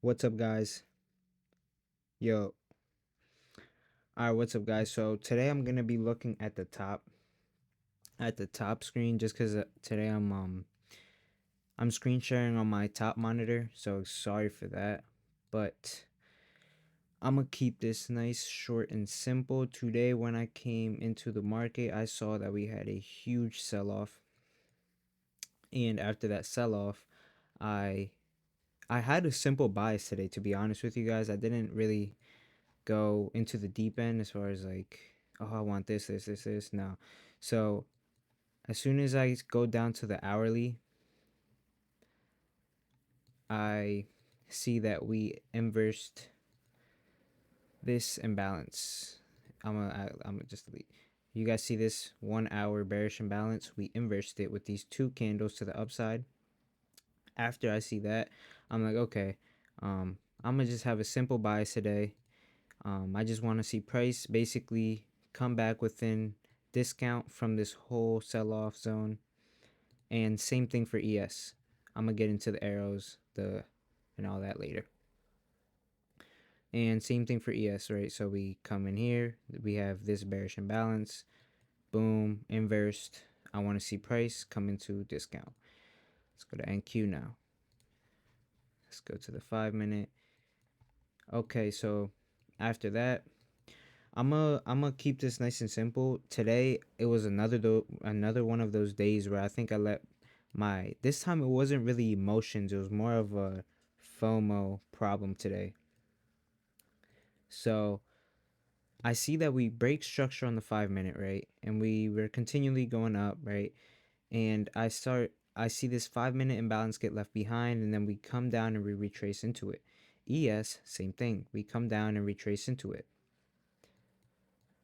What's up, guys? Yo, all right, what's up, guys? So today I'm gonna be looking at the top screen, just because today I'm screen sharing on my top monitor. So sorry for that, but I'm gonna keep this nice, short, and simple. Today, when I came into the market, I saw that we had a huge sell-off, and after that sell-off, I I had a simple bias today. To be honest with you guys, I didn't really go into the deep end as far as like, oh, I want this. No. So as soon as I go down to the hourly, I see that we inversed this imbalance. I'm gonna just delete. You guys see this 1 hour bearish imbalance? We inversed it with these two candles to the upside. After I see that, I'm like, okay, I'm gonna just have a simple bias today. I just want to see price basically come back within discount from this whole sell-off zone, and same thing for ES. I'm gonna get into the arrows, the and all that later. And same thing for ES, right? So we come in here, we have this bearish imbalance, boom, inversed. I want to see price come into discount. Let's go to NQ now. Let's go to the 5 minute. Okay, so after that, I'm gonna keep this nice and simple. Today it was another one of those days where I think I let my this time it wasn't really emotions, it was more of a FOMO problem today. So I see that we break structure on the 5 minute, right? And we were continually going up, right? And I see this 5 minute imbalance get left behind, and then we come down and we retrace into it. ES, same thing. We come down and retrace into it.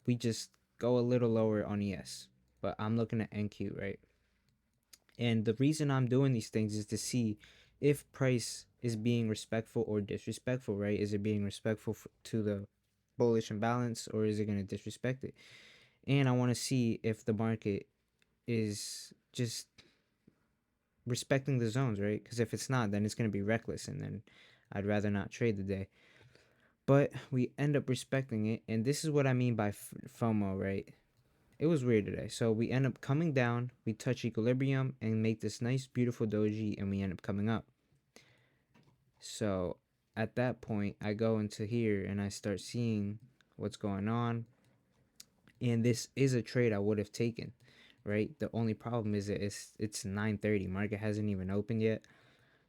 We just go a little lower on ES, but I'm looking at NQ, right? And the reason I'm doing these things is to see if price is being respectful or disrespectful, right? Is it being respectful to the bullish imbalance, or is it going to disrespect it? And I want to see if the market is just respecting the zones, right? Because if it's not, then it's going to be reckless, and then I'd rather not trade the day. But we end up respecting it, and this is what I mean by FOMO, right? It was weird today. So we end up coming down, we touch equilibrium and make this nice beautiful doji, and we end up coming up. So at that point, I go into here and I start seeing what's going on. And this is a trade I would have taken, right? The only problem is that it's 9:30. Market hasn't even opened yet.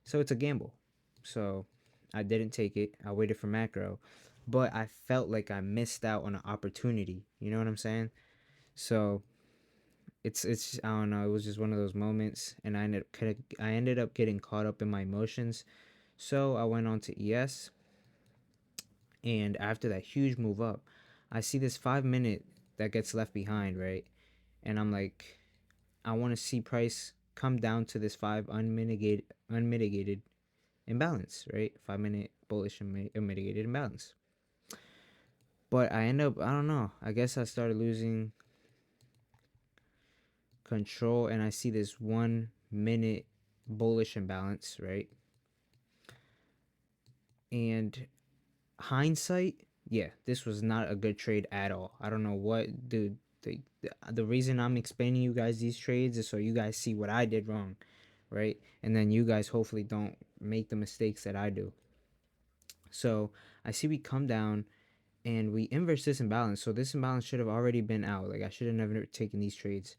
So it's a gamble. So I didn't take it. I waited for macro. But I felt like I missed out on an opportunity. You know what I'm saying? So it's I don't know. It was just one of those moments, and I ended up getting caught up in my emotions. So I went on to ES, and after that huge move up, I see this 5 minute that gets left behind, right? And I'm like, I want to see price come down to this unmitigated imbalance, right? 5 minute bullish unmitigated imbalance. But I end up, I don't know. I guess I started losing control, and I see this 1 minute bullish imbalance, right? And hindsight, yeah, this was not a good trade at all. I don't know what, dude. The reason I'm explaining you guys these trades is so you guys see what I did wrong, right? And then you guys hopefully don't make the mistakes that I do. So I see we come down and we inverse this imbalance. So this imbalance should have already been out. Like, I should have never taken these trades.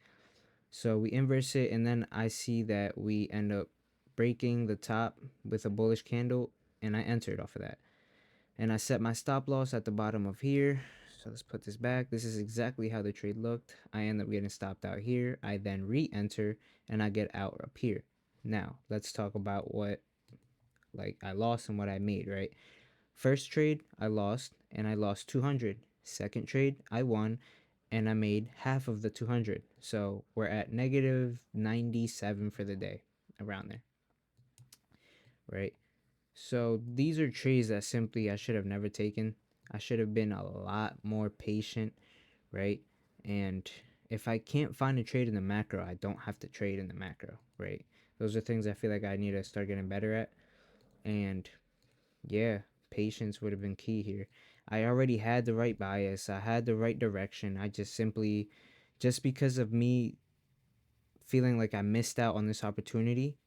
So we inverse it, and then I see that we end up breaking the top with a bullish candle, and I entered off of that. And I set my stop loss at the bottom of here. So let's put this back. This is exactly how the trade looked. I end up getting stopped out here. I then re-enter, and I get out up here. Now let's talk about what like I lost and what I made, right? First trade I lost, and I lost 200. Second trade I won, and I made half of the 200. So we're at negative 97 for the day, around there, right? So these are trades that simply I should have never taken. I should have been a lot more patient, right? And if I can't find a trade in the macro, I don't have to trade in the macro, right? Those are things I feel like I need to start getting better at. And Yeah, patience would have been key here. I already had the right bias, I had the right direction. I just simply, just because of me feeling like I missed out on this opportunity,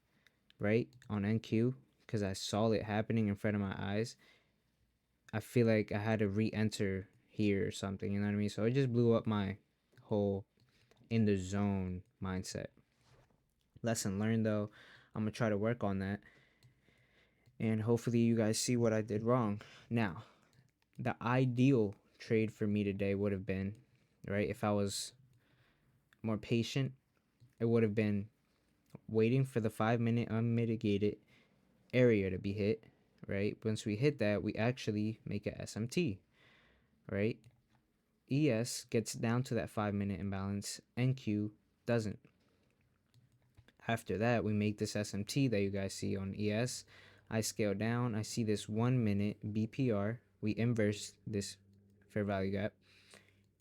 right, on NQ, because I saw it happening in front of my eyes, I feel like I had to re enter here or something, you know what I mean? So it just blew up my whole in the zone mindset. Lesson learned though. I'm gonna try to work on that, and hopefully you guys see what I did wrong. Now, the ideal trade for me today would have been, right, if I was more patient, it would have been waiting for the 5 minute unmitigated area to be hit, right? Once we hit that, we actually make a SMT, right? ES gets down to that 5 minute imbalance, NQ doesn't. After that, we make this SMT that you guys see on ES. I scale down, I see this 1 minute BPR. We inverse this fair value gap,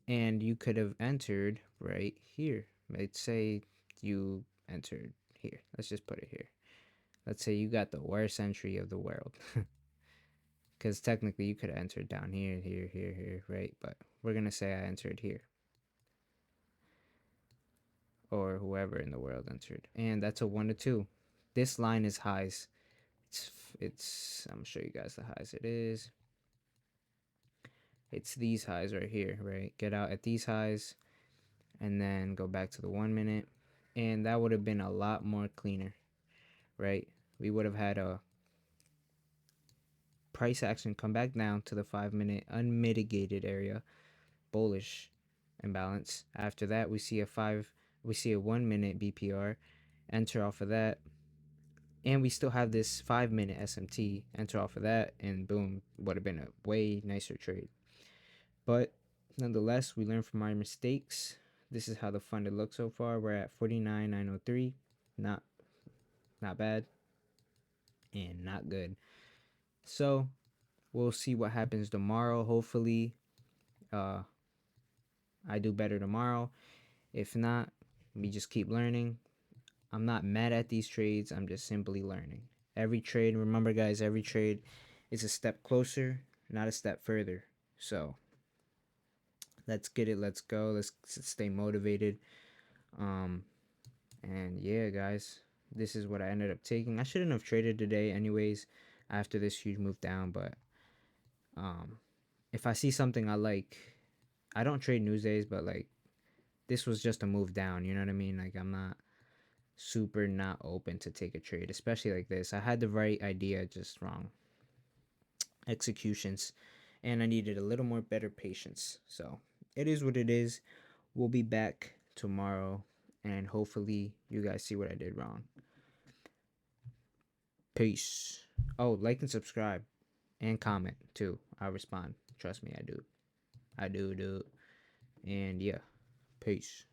and you could have entered right here. Let's say you entered here. Let's just put it here. Let's say you got the worst entry of the world. Because technically you could have entered down here, here, here, here, right? But we're going to say I entered here. Or whoever in the world entered. And that's a 1 to 2. This line is highs. I'm going to show you guys the highs it is. It's these highs right here, right? Get out at these highs and then go back to the 1 minute. And that would have been a lot more cleaner, right? We would have had a price action come back down to the 5 minute unmitigated area, bullish imbalance. After that, we see a 1 minute BPR, enter off of that, and we still have this 5 minute SMT, enter off of that, and boom, would have been a way nicer trade. But nonetheless, we learn from our mistakes. This is how the funded looks so far. We're at 49,903. Not not bad and not good. So we'll see what happens tomorrow. Hopefully, uh, I do better tomorrow. If not, we just keep learning. I'm not mad at these trades. I'm just simply learning. Every trade, remember guys, every trade is a step closer, not a step further. So let's get it. Let's go. Let's stay motivated. Um, and yeah, guys, this is what I ended up taking. I shouldn't have traded today, anyways, after this huge move down. But um, if I see something I like, I don't trade news days, but like this was just a move down. You know what I mean? Like I'm not super not open to take a trade, especially like this. I had the right idea, just wrong executions, and I needed a little more better patience. So it is what it is. We'll be back tomorrow, and hopefully you guys see what I did wrong. Peace. Oh, like and subscribe and comment too. I'll respond. Trust me, I do. I do. And yeah, peace.